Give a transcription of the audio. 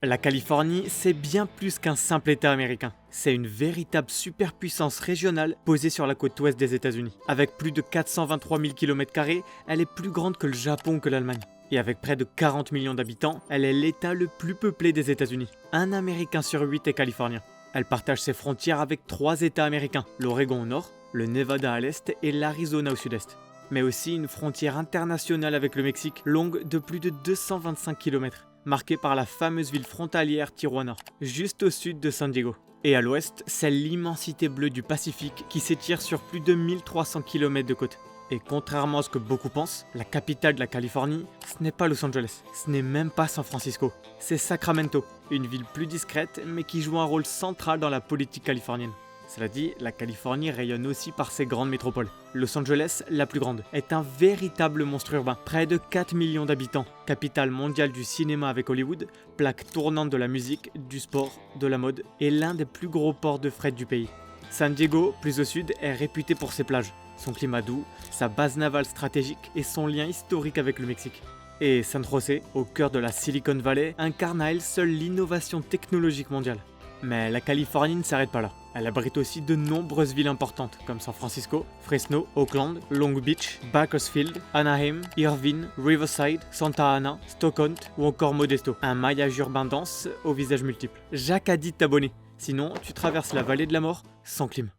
La Californie, c'est bien plus qu'un simple État américain. C'est une véritable superpuissance régionale posée sur la côte ouest des États-Unis. Avec plus de 423 000 km², elle est plus grande que le Japon ou que l'Allemagne. Et avec près de 40 millions d'habitants, elle est l'État le plus peuplé des États-Unis. Un Américain sur 8 est californien. Elle partage ses frontières avec 3 États américains, l'Oregon au nord, le Nevada à l'est et l'Arizona au sud-est. Mais aussi une frontière internationale avec le Mexique, longue de plus de 225 km, marquée par la fameuse ville frontalière Tijuana, juste au sud de San Diego. Et à l'ouest, c'est l'immensité bleue du Pacifique qui s'étire sur plus de 1300 km de côte. Et contrairement à ce que beaucoup pensent, la capitale de la Californie, ce n'est pas Los Angeles, ce n'est même pas San Francisco, c'est Sacramento, une ville plus discrète mais qui joue un rôle central dans la politique californienne. Cela dit, la Californie rayonne aussi par ses grandes métropoles. Los Angeles, la plus grande, est un véritable monstre urbain, près de 4 millions d'habitants, capitale mondiale du cinéma avec Hollywood, plaque tournante de la musique, du sport, de la mode, et l'un des plus gros ports de fret du pays. San Diego, plus au sud, est réputé pour ses plages, son climat doux, sa base navale stratégique et son lien historique avec le Mexique. Et San José, au cœur de la Silicon Valley, incarne à elle seule l'innovation technologique mondiale. Mais la Californie ne s'arrête pas là. Elle abrite aussi de nombreuses villes importantes comme San Francisco, Fresno, Oakland, Long Beach, Bakersfield, Anaheim, Irvine, Riverside, Santa Ana, Stockton ou encore Modesto. Un maillage urbain dense aux visages multiples. Jacques a dit de t'abonner, sinon tu traverses la vallée de la mort sans clim.